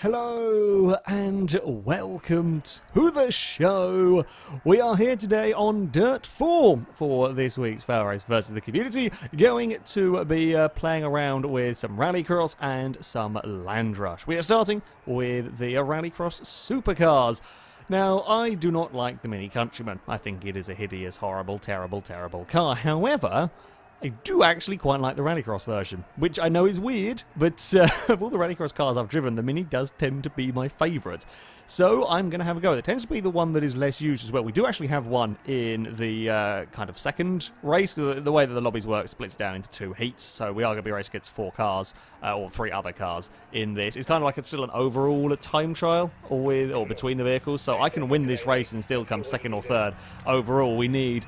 Hello and welcome to the show. We are here today on Dirt 4 for this week's FailRace versus the community. Going to be playing around with some Rallycross and some Landrush. We are starting with the Rallycross supercars. Now, I do not like the Mini Countryman. I think it is a hideous, horrible, terrible, terrible car. However, I do actually quite like the Rallycross version, which I know is weird, but of all the Rallycross cars I've driven, the Mini does tend to be my favourite. So I'm going to have a go. It tends to be the one that is less used as well. We do actually have one in the kind of second race. The way that the lobbies work splits down into two heats, so we are going to be racing against 4 cars, or 3 other cars in this. It's kind of like it's still an overall time trial or between the vehicles, so I can win this race and still come second or third overall. We need,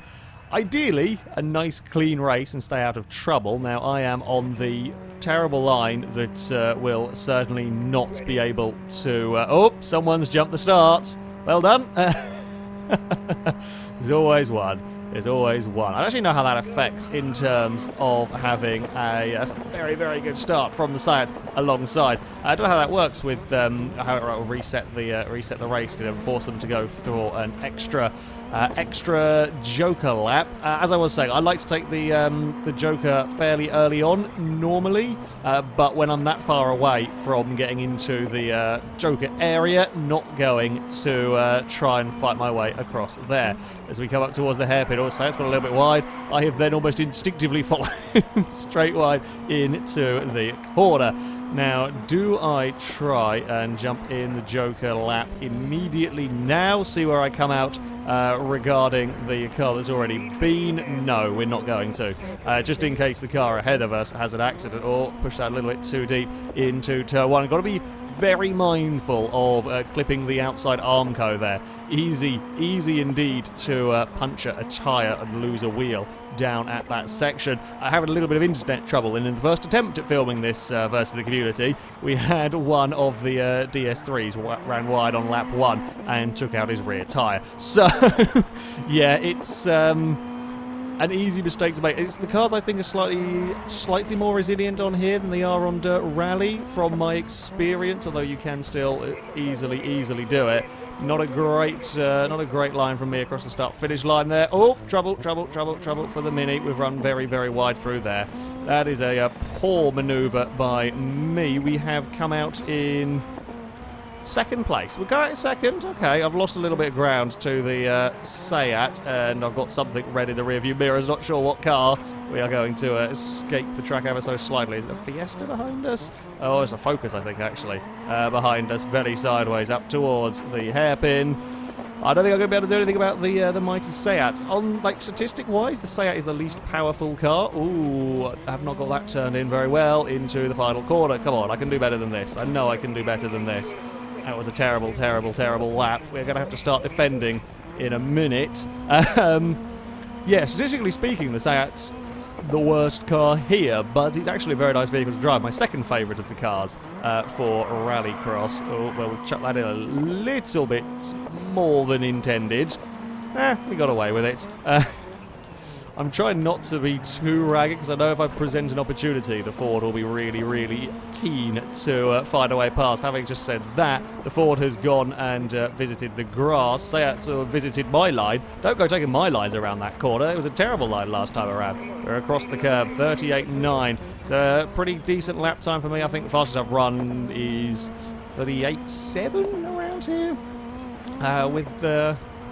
ideally, a nice clean race and stay out of trouble. Now, I am on the terrible line that will certainly not be able to... oh, someone's jumped the start. Well done. There's always one. There's always one. I don't actually know how that affects in terms of having a very, very good start from the side alongside. I don't know how that works with how it will reset the race and force them to go through an extra Joker lap. As I was saying, I like to take the Joker fairly early on normally, but when I'm that far away from getting into the Joker area, not going to try and fight my way across there. As we come up towards the hairpin, also it's got a little bit wide. I have then almost instinctively followed straight wide into the corner. Now, do I try and jump in the Joker lap immediately now? See where I come out regarding the car that's already been? No, we're not going to. Just in case the car ahead of us has an accident or push that a little bit too deep into turn 1. Got to be very mindful of clipping the outside armco there. Easy indeed to puncture a tyre and lose a wheel down at that section. I had a little bit of internet trouble, and in the first attempt at filming this versus the community, we had one of the DS3s ran wide on lap 1 and took out his rear tyre. So, yeah, it's an easy mistake to make. The cars, I think, are slightly more resilient on here than they are on Dirt Rally, from my experience. Although you can still easily do it. Not a great line from me across the start-finish line there. Oh, trouble for the Mini. We've run very, very wide through there. That is a poor manoeuvre by me. We have come out in second place. We're going second. Okay, I've lost a little bit of ground to the Seat, and I've got something red in the rearview mirrors. Not sure what car. We are going to escape the track ever so slightly. Is it a Fiesta behind us? Oh, it's a Focus, I think, actually. Behind us, very sideways, up towards the hairpin. I don't think I'm going to be able to do anything about the mighty Seat. On, like, statistic-wise, the Seat is the least powerful car. Ooh, I have not got that turned in very well into the final corner. Come on, I can do better than this. I know I can do better than this. That was a terrible lap. We're going to have to start defending in a minute. Yeah, statistically speaking, the Seat's the worst car here, but it's actually a very nice vehicle to drive. My second favourite of the cars for Rallycross. Oh, well, we've chucked that in a little bit more than intended. We got away with it. I'm trying not to be too ragged, because I know if I present an opportunity, the Ford will be really keen to find a way past. Having just said that, the Ford has gone and visited the grass. Seat visited my line. Don't go taking my lines around that corner. It was a terrible line last time around. We're across the curb, 38.9. It's a pretty decent lap time for me. I think the fastest I've run is 38.7 around here.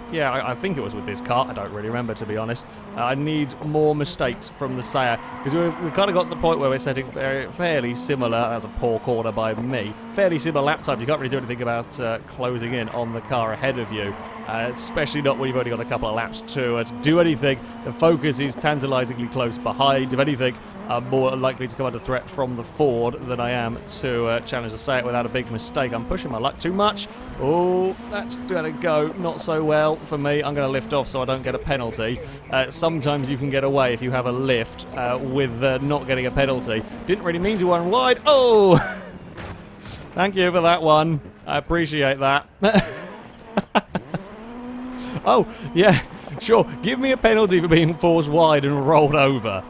Yeah, I think it was with this car. I don't really remember, to be honest. I need more mistakes from the Seat, because we've kind of got to the point where we're setting fairly similar. That's a poor corner by me. Fairly similar lap times. You can't really do anything about closing in on the car ahead of you, especially not when you've only got a couple of laps to do anything. The Focus is tantalisingly close behind. If anything, I'm more likely to come under threat from the Ford than I am to challenge the Seat without a big mistake. I'm pushing my luck too much. Oh, that's going to go not so well for me. I'm going to lift off so I don't get a penalty. Sometimes you can get away if you have a lift with not getting a penalty. Didn't really mean to run wide. Oh! Thank you for that one. I appreciate that. Oh, yeah, sure. Give me a penalty for being forced wide and rolled over.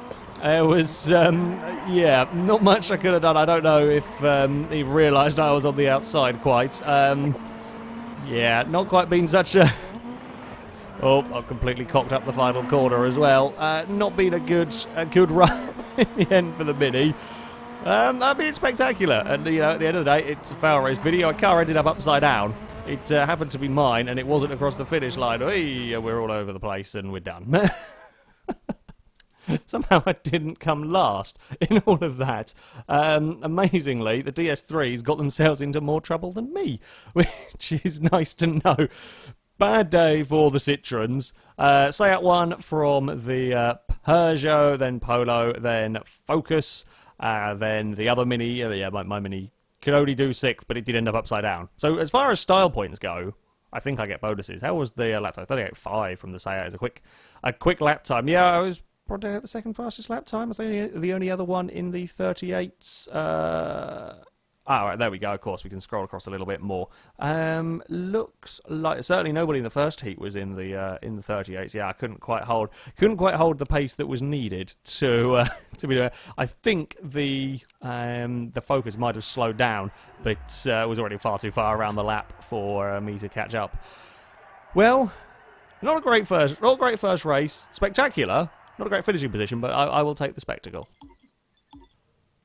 It was, yeah, not much I could have done. I don't know if he realised I was on the outside quite. Yeah, not quite been such a... Oh, I've completely cocked up the final corner as well. Not been a good run in the end for the Mini. That'd be spectacular. And, you know, at the end of the day, it's a FailRace video. A car ended up upside down. It happened to be mine, and it wasn't across the finish line. Hey, we're all over the place, and we're done. Somehow I didn't come last in all of that. Amazingly, the DS3s got themselves into more trouble than me, which is nice to know. Bad day for the Citroens. Seat 1 from the Peugeot, then Polo, then Focus, then the other Mini. Yeah, my Mini could only do 6th, but it did end up upside down. So as far as style points go, I think I get bonuses. How was the lap time? 38.5 from the Seat. It's a quick lap time. Yeah, I was probably the second fastest lap time. I was the only other one in the 38s. Right, there we go. Of course, we can scroll across a little bit more. Looks like certainly nobody in the first heat was in the 38s. Yeah, I couldn't quite hold the pace that was needed to be there. I think the Focus might have slowed down, but was already far too far around the lap for me to catch up. Well, not a great first race. Spectacular. Not a great finishing position, but I will take the spectacle.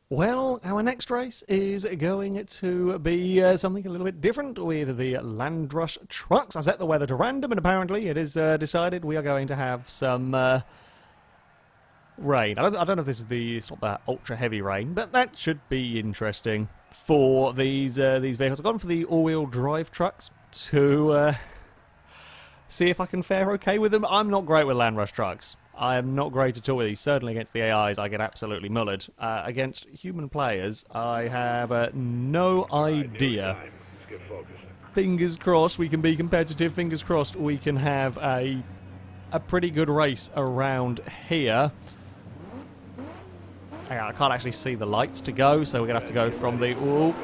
Well, our next race is going to be something a little bit different with the Landrush trucks. I set the weather to random, and apparently it is decided we are going to have some rain. I don't know if this is it's not that ultra heavy rain, but that should be interesting for these vehicles. I've gone for the all-wheel drive trucks to see if I can fare okay with them. I'm not great with Landrush trucks. I am not great at all with these. Certainly against the AIs, I get absolutely mullered. Against human players, I have no idea. Fingers crossed we can be competitive. Fingers crossed we can have a pretty good race around here. I can't actually see the lights to go, so we're going to have to go from the... Ooh,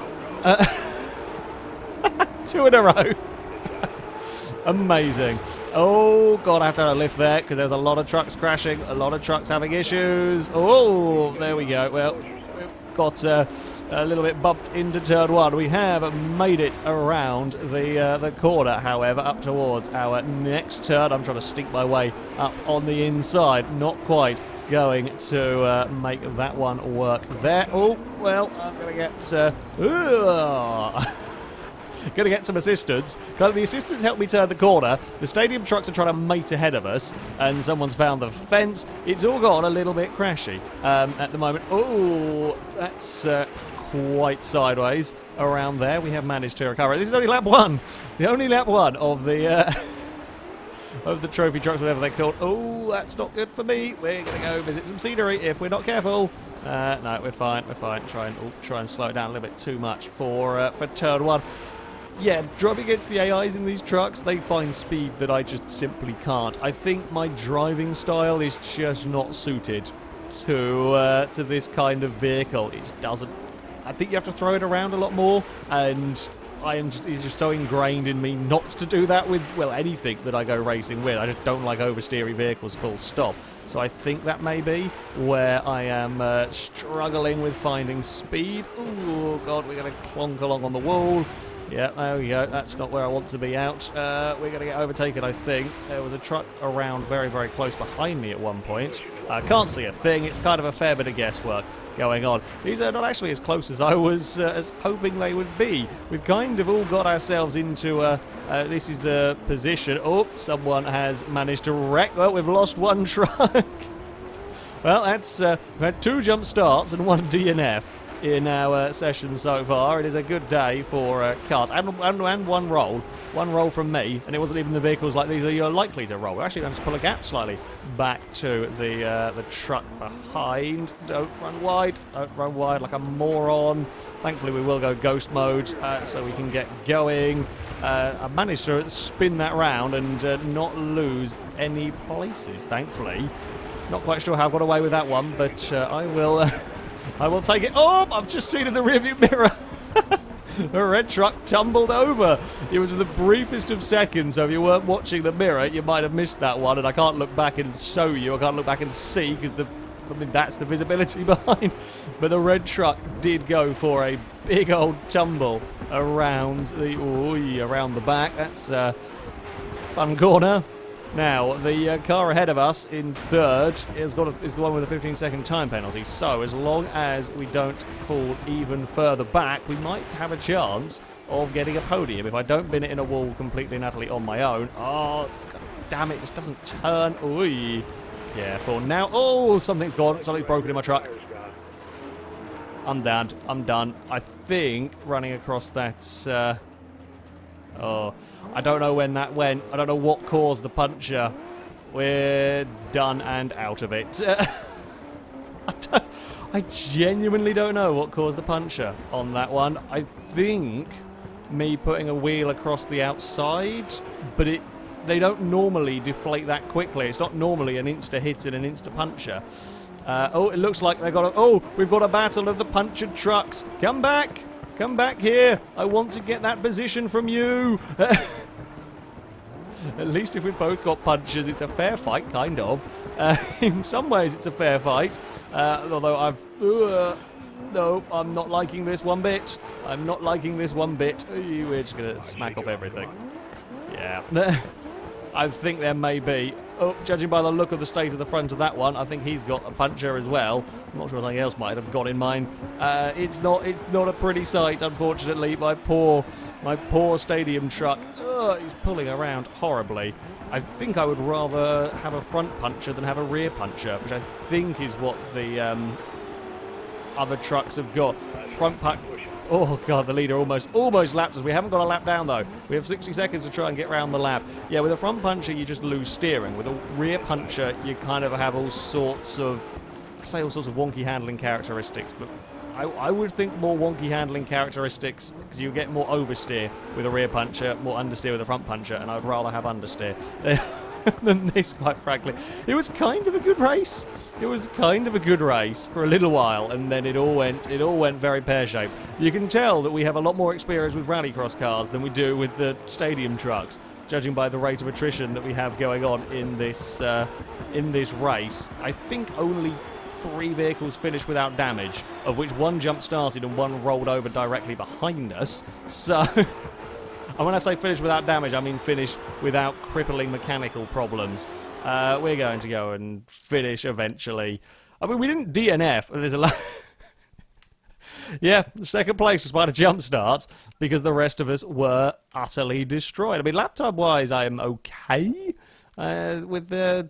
2 in a row. Amazing. Oh, God, I have to lift there because there's a lot of trucks crashing, a lot of trucks having issues. Oh, there we go. Well, we've got a little bit bumped into turn 1. We have made it around the corner, however, up towards our next turn. I'm trying to sneak my way up on the inside. Not quite going to make that one work there. Oh, well, I'm going to get... Going to get some assistance. The assistants help me turn the corner. The stadium trucks are trying to mate ahead of us, and someone's found the fence. It's all gone a little bit crashy at the moment. Oh, that's quite sideways around there. We have managed to recover. This is only lap 1. The only lap 1 of the trophy trucks, whatever they're called. Oh, that's not good for me. We're going to go visit some scenery if we're not careful. No, we're fine. We're fine. Try and slow it down a little bit too much for turn 1. Yeah, driving against the AIs in these trucks, they find speed that I just simply can't. I think my driving style is just not suited to this kind of vehicle. It doesn't... I think you have to throw it around a lot more, and it's just so ingrained in me not to do that with, well, anything that I go racing with. I just don't like oversteery vehicles, full stop. So I think that may be where I am struggling with finding speed. Oh, God, we're going to clonk along on the wall. Yeah, there we go. That's not where I want to be out. We're going to get overtaken, I think. There was a truck around very, very close behind me at one point. I can't see a thing. It's kind of a fair bit of guesswork going on. These are not actually as close as I was as hoping they would be. We've kind of all got ourselves into this is the position. Oh, someone has managed to wreck. Well, we've lost one truck. Well, that's we've had 2 jump starts and 1 DNF in our session so far. It is a good day for cars, and 1 roll. 1 roll from me, and it wasn't even the vehicles like these that you're likely to roll. We're actually going to pull a gap slightly back to the truck behind. Don't run wide like a moron. Thankfully we will go ghost mode so we can get going. I managed to spin that round and not lose any places, thankfully. Not quite sure how I got away with that one, but I will take it. Oh, I've just seen in the rearview mirror. A red truck tumbled over. It was the briefest of seconds, so if you weren't watching the mirror, you might have missed that one, and I can't look back and show you. I can't look back and see because the I mean, that's the visibility behind. But the red truck did go for a big old tumble around the back. That's a fun corner. Now, the car ahead of us in third is the one with a 15-second time penalty. So, as long as we don't fall even further back, we might have a chance of getting a podium. If I don't bin it in a wall completely and utterly on my own. Oh, God damn it, just doesn't turn. Ooh, careful. Now, oh, something's gone. Something's broken in my truck. I'm down. I'm done. I think running across that... oh, I don't know when that went. I don't know what caused the puncture. We're done and out of it. I genuinely don't know what caused the puncture on that one. I think me putting a wheel across the outside, but they don't normally deflate that quickly. It's not normally an insta-hit and an insta-puncture. Oh, it looks like we've got a battle of the punctured trucks. Come back! Come back here! I want to get that position from you! At least if we've both got punches, it's a fair fight, kind of. In some ways, it's a fair fight. Although no, I'm not liking this one bit. I'm not liking this one bit. We're just going to smack off everything. Yeah. I think there may be... Oh, judging by the look of the state of the front of that one, I think he's got a puncher as well. I'm not sure something else might have got in mine. It's not a pretty sight, unfortunately. My poor stadium truck. He's pulling around horribly. I think I would rather have a front puncher than have a rear puncher, which I think is what the other trucks have got. Front punch. Oh, God, the leader almost lapped us. We haven't got a lap down, though. We have 60 seconds to try and get round the lap. Yeah, with a front puncher, you just lose steering. With a rear puncher, you kind of have all sorts of wonky handling characteristics, but I would think more wonky handling characteristics, because you get more oversteer with a rear puncher, more understeer with a front puncher, and I'd rather have understeer than this, quite frankly. It was kind of a good race. It was kind of a good race for a little while, and then it all went very pear-shaped. You can tell that we have a lot more experience with Rallycross cars than we do with the stadium trucks, judging by the rate of attrition that we have going on in this race. I think only 3 vehicles finished without damage, of which 1 jump-started and 1 rolled over directly behind us. So... And when I say finished without damage, I mean finished without crippling mechanical problems. We're going to go and finish eventually. I mean, we didn't DNF. There's a lot. Yeah, second place despite a jump start, because the rest of us were utterly destroyed. I mean, lap time-wise, I am okay with the...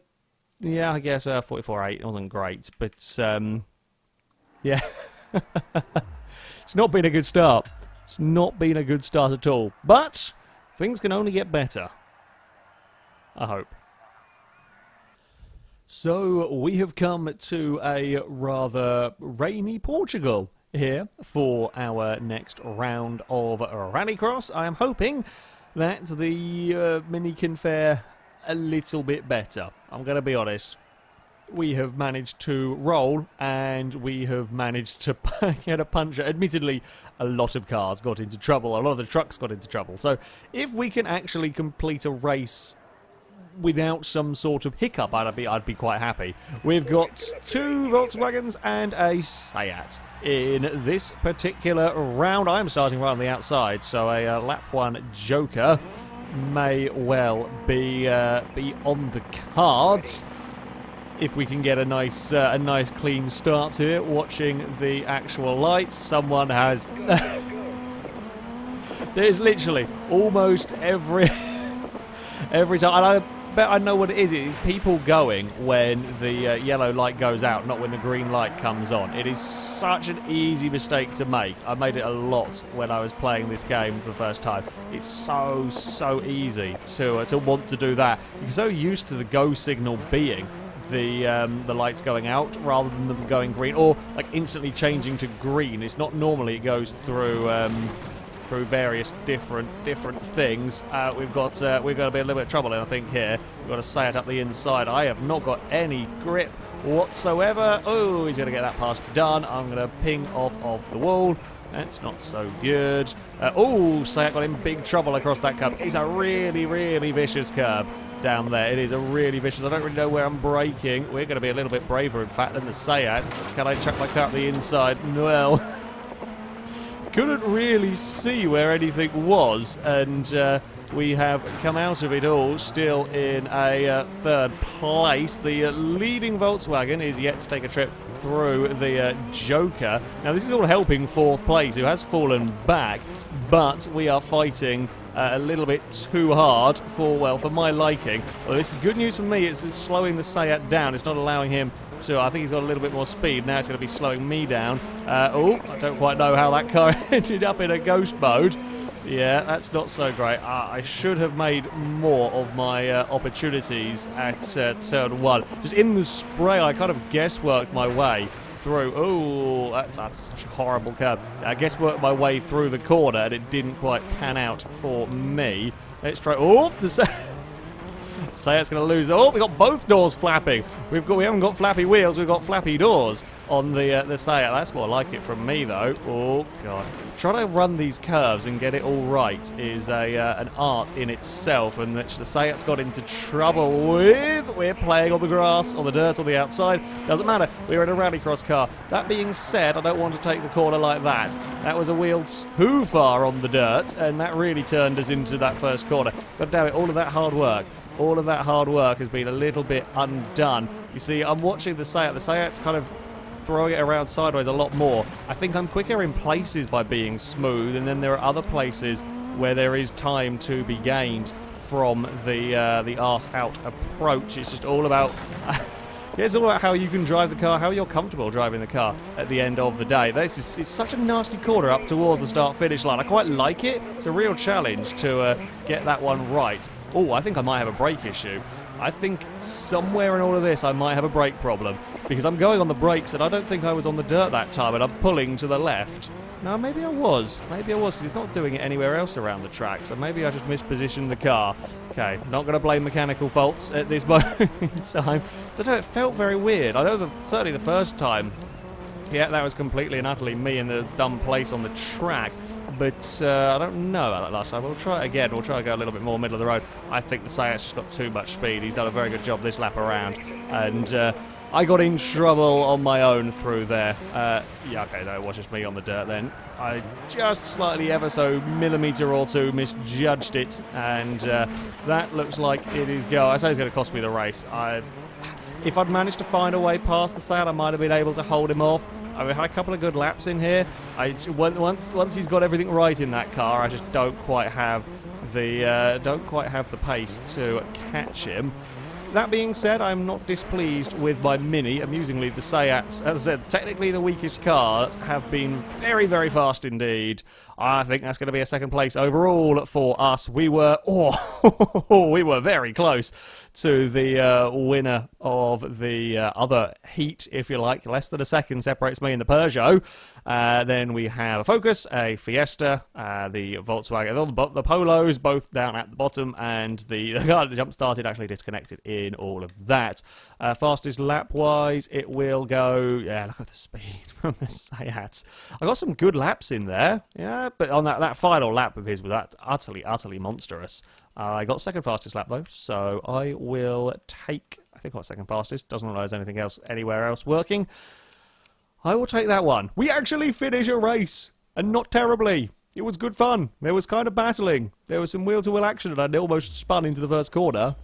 Yeah, I guess 44.8. It wasn't great, but yeah. It's not been a good start. It's not been a good start at all. But things can only get better. I hope. So we have come to a rather rainy Portugal here for our next round of Rallycross. I am hoping that the Mini can fare a little bit better. I'm going to be honest. We have managed to roll, and we have managed to get a puncher. Admittedly, a lot of cars got into trouble. A lot of the trucks got into trouble. So if we can actually complete a race without some sort of hiccup, I'd be quite happy. We've got 2 Volkswagens and a Seat in this particular round. I'm starting right on the outside, so a lap 1 Joker may well be on the cards. If we can get a nice clean start here, watching the actual lights. Someone has... There's literally almost every time, and I bet I know what it is. It is people going when the yellow light goes out, not when the green light comes on. It is such an easy mistake to make. I made it a lot when I was playing this game for the first time. It's so easy to want to do that. You're so used to the go signal being the lights going out rather than them going green, or like instantly changing to green. It's not normally it goes through various different things. We've got to be a little bit of trouble, I think, here. We've got to say it up the inside. I have not got any grip whatsoever. Oh, he's going to get that pass done. I'm going to ping off the wall. That's not so good. Oh, Sayat got in big trouble across that curb. It's a really, really vicious curb down there. It is a really vicious. I don't really know where I'm braking. We're going to be a little bit braver, in fact, than the Sayat. Can I chuck my car up the inside? Well, couldn't really see where anything was, and we have come out of it all still in a third place. The leading Volkswagen is yet to take a trip through the Joker. Now, this is all helping fourth place, who has fallen back, but we are fighting a little bit too hard for my liking. Well, this is good news for me. It's slowing the Sayat down. It's not allowing him to. I think he's got a little bit more speed. Now it's going to be slowing me down. Oh, I don't quite know how that car ended up in a ghost mode. Yeah, that's not so great. I should have made more of my opportunities at turn 1. Just in the spray, I kind of guessworked my way through. Oh, that's such a horrible curve. I guessworked my way through the corner, and it didn't quite pan out for me. Let's try. Oh, Sayat's going to lose. Oh, we got both doors flapping. We haven't got flappy wheels. We've got flappy doors on the Sayat. That's more like it from me, though. Oh God, trying to run these curves and get it all right is an art in itself, and which the Sayat's got into trouble with. We're playing on the grass, on the dirt, on the outside. Doesn't matter. We're in a Rallycross car. That being said, I don't want to take the corner like that. That was a wheel too far on the dirt, and that really turned us into that first corner. God damn it! All of that hard work. All of that hard work has been a little bit undone. You see, I'm watching the Sayat. The Sayat's kind of throwing it around sideways a lot more. I think I'm quicker in places by being smooth, and then there are other places where there is time to be gained from the arse-out approach. It's just all about... It's all about how you can drive the car, how you're comfortable driving the car at the end of the day. It's such a nasty corner up towards the start-finish line. I quite like it. It's a real challenge to get that one right. Oh, I think I might have a brake issue. I think somewhere in all of this I might have a brake problem, because I'm going on the brakes and I don't think I was on the dirt that time, and I'm pulling to the left. No, maybe I was. Maybe I was, because it's not doing it anywhere else around the track, so maybe I just mispositioned the car. Okay, not going to blame mechanical faults at this moment in time. I don't know, it felt very weird. I know certainly the first time, yeah, that was completely and utterly me in the dumb place on the track. But I don't know about that last time. We'll try it again. We'll try to go a little bit more middle of the road. I think the Sayat's just got too much speed. He's done a very good job this lap around. And I got in trouble on my own through there. Yeah, okay, no, it was just me on the dirt then. I just slightly, ever so millimetre or two, misjudged it. And that looks like it is go. I say it's going to cost me the race. If I'd managed to find a way past the Sayat, I might have been able to hold him off. I've had a couple of good laps in here. Once he's got everything right in that car, I just don't quite have the pace to catch him. That being said, I'm not displeased with my Mini. Amusingly, the Sayats, as I said, technically the weakest cars, have been very, very fast indeed. I think that's going to be a second place overall for us. We were, we were very close to the winner of the other heat, if you like. Less than a second separates me and the Peugeot. Then we have a Focus, a Fiesta, the Volkswagen, the Polos, both down at the bottom, and the car that jump-started actually disconnected in all of that. Fastest lap-wise, it will go... Yeah, look at the speed from the Sayats. I got some good laps in there, yeah, but on that final lap of his was that utterly monstrous. I got second fastest lap though, so I will take... I think I got second fastest. Doesn't look like there's anything else anywhere else working. I will take that one. We actually finish a race, and not terribly. It was good fun. There was kind of battling. There was some wheel-to-wheel action, and I almost spun into the first corner.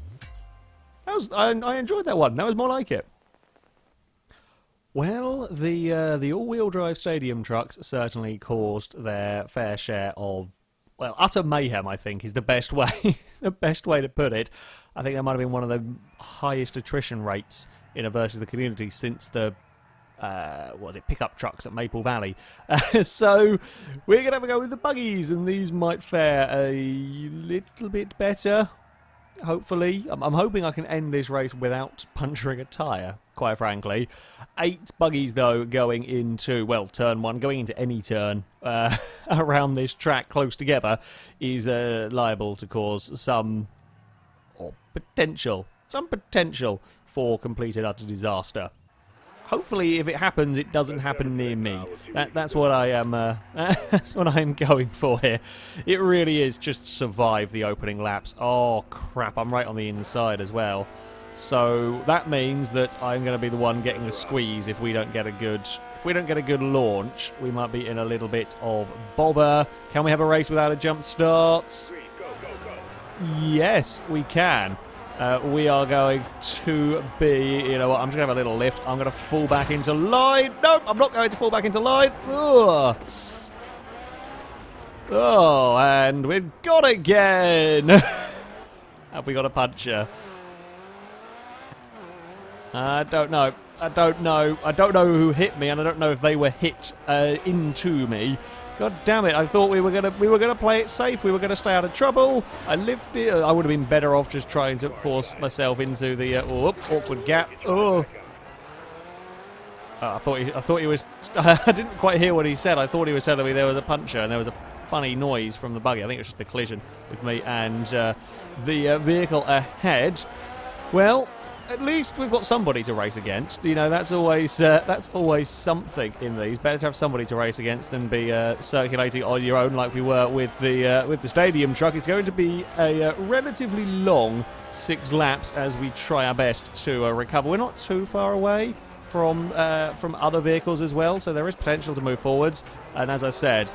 I enjoyed that one. That was more like it. Well, the all-wheel drive stadium trucks certainly caused their fair share of, well, utter mayhem, I think, is the best way to put it. I think that might have been one of the highest attrition rates in a versus the community since the pickup trucks at Maple Valley. So we're going to have a go with the buggies, and these might fare a little bit better, hopefully. I'm hoping I can end this race without puncturing a tyre, quite frankly. 8 buggies, though, going into, well, turn 1, going into any turn around this track close together is liable to cause some potential for complete and utter disaster. hopefully, if it happens, it doesn't happen near me. That's what I am. That's what I am going for here. It really is just survive the opening laps. Oh crap! I'm right on the inside as well. So that means that I'm going to be the one getting the squeeze if we don't get a good launch. We might be in a little bit of bother. Can we have a race without a jump start? Yes, we can. We are going to be, you know what, I'm just going to have a little lift. I'm going to fall back into line. No, I'm not going to fall back into line. Ugh. Oh, and we've got it again. Have we got a puncher? I don't know. I don't know who hit me, and I don't know if they were hit into me. God damn it! I thought we were gonna play it safe. We were gonna stay out of trouble. I lifted. I would have been better off just trying to force myself into the awkward gap. Oh. I thought he was. I didn't quite hear what he said. I thought he was telling me there was a puncher, and there was a funny noise from the buggy. I think it was just the collision with me and the vehicle ahead. Well, at least we've got somebody to race against. You know, that's always something in these. Better to have somebody to race against than be circulating on your own like we were with the stadium truck. It's going to be a relatively long 6 laps as we try our best to recover. We're not too far away from other vehicles as well, so there is potential to move forwards. And as I said,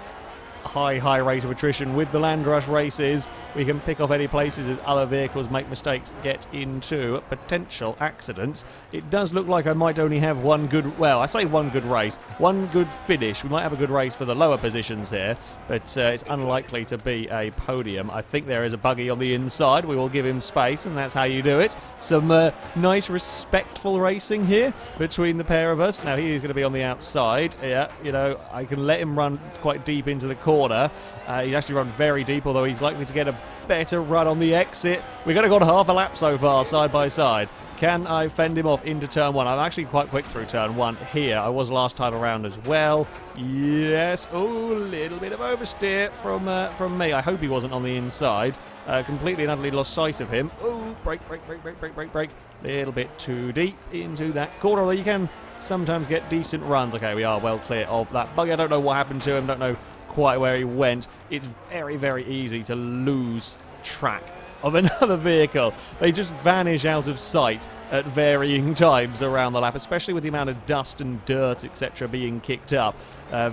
high rate of attrition with the Landrush races. We can pick off any places as other vehicles make mistakes, get into potential accidents. It does look like I might only have one good, well, I say one good race, one good finish. We might have a good race for the lower positions here, but it's unlikely to be a podium. I think there is a buggy on the inside. We will give him space, and that's how you do it. Some nice, respectful racing here between the pair of us. Now, he is going to be on the outside. Yeah, you know, I can let him run quite deep into the corner. He's actually run very deep, although he's likely to get a better run on the exit. We've got half a lap so far, side by side. Can I fend him off into turn 1? I'm actually quite quick through turn 1 here. I was last time around as well. Yes. Oh, a little bit of oversteer from me. I hope he wasn't on the inside. Completely and utterly lost sight of him. Oh, brake. A little bit too deep into that corner, although you can sometimes get decent runs. Okay, we are well clear of that buggy. I don't know what happened to him. Don't know quite where he went. It's very, very easy to lose track of another vehicle. They just vanish out of sight at varying times around the lap, especially with the amount of dust and dirt, etc. being kicked up.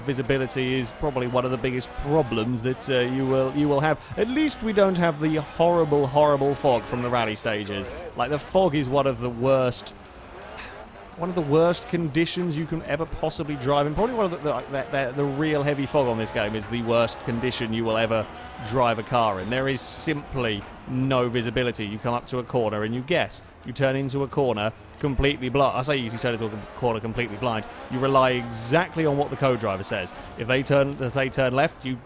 Visibility is probably one of the biggest problems that you will have. At least we don't have the horrible fog from the rally stages. Like, the fog is one of the worst conditions you can ever possibly drive in. Probably one of the real heavy fog on this game is the worst condition you will ever drive a car in. There is simply no visibility. You come up to a corner and you guess. You turn into a corner completely blind. I say you turn into a corner completely blind. You rely exactly on what the co-driver says. If they turn left, you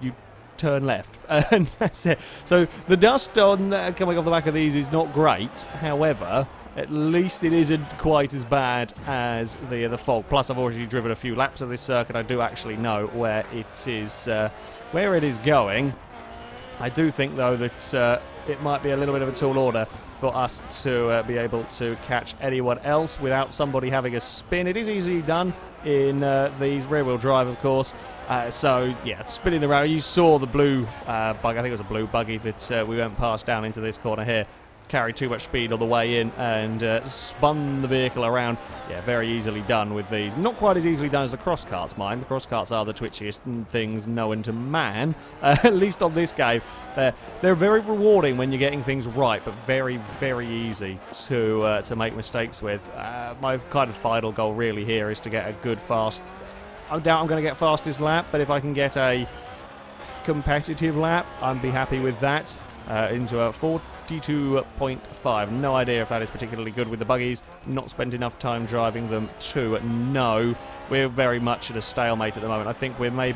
turn left, and that's it. So the dust on coming off the back of these is not great. However, at least it isn't quite as bad as the fog. Plus, I've already driven a few laps of this circuit. I do actually know where it is going. I do think, though, that it might be a little bit of a tall order for us to be able to catch anyone else without somebody having a spin. It is easily done in these rear-wheel drive, of course. So, yeah, spinning around. You saw the blue buggy. I think it was a blue buggy that we went past down into this corner here. Carried too much speed on the way in and spun the vehicle around. Yeah, very easily done with these. Not quite as easily done as the cross carts, mind. The cross carts are the twitchiest things known to man. At least on this game, they're very rewarding when you're getting things right, but very, very easy to make mistakes with. My kind of final goal really here is to get a good fast. I doubt I'm going to get fastest lap, but if I can get a competitive lap, I'd be happy with that. Into a 42.5. No idea if that is particularly good with the buggies. Not spent enough time driving them to know. We're very much at a stalemate at the moment. I think we may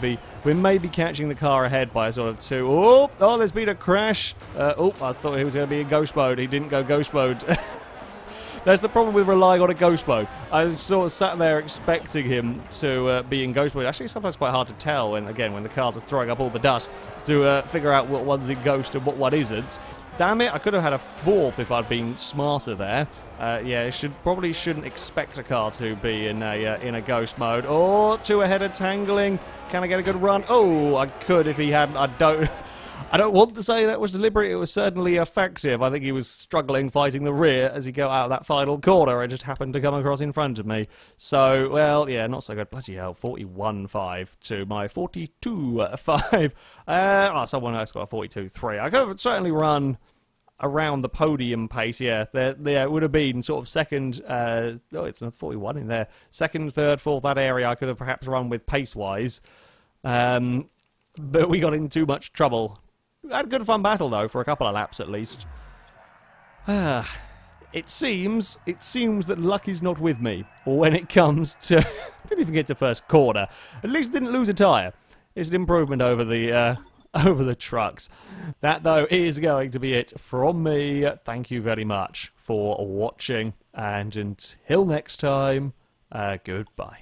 be catching the car ahead by a sort of 2. Oh, there's been a crash. I thought he was going to be in ghost mode. He didn't go ghost mode. That's the problem with relying on a ghost mode. I sort of sat there expecting him to be in ghost mode. Actually, sometimes quite hard to tell when the cars are throwing up all the dust to figure out what one's in ghost and what one isn't. Damn it, I could have had a 4th if I'd been smarter there. Yeah, probably shouldn't expect a car to be in a ghost mode. Or 2-aheader tangling. Can I get a good run? Oh, I could if he hadn't. I don't want to say that was deliberate. It was certainly effective. I think he was struggling fighting the rear as he got out of that final corner and just happened to come across in front of me. So, well, yeah, not so good. Bloody hell, 41.5 to my 42.5. Someone else got a 42.3. I could have certainly run around the podium pace, yeah. There would have been sort of second, it's not 41 in there. Second, third, fourth, that area I could have perhaps run with pace-wise. But we got in too much trouble. We had a good fun battle, though, for a couple of laps at least. It seems that luck is not with me when it comes to... didn't even get to first corner. At least didn't lose a tyre. It's an improvement over the trucks. That, though, is going to be it from me. Thank you very much for watching. And until next time, goodbye.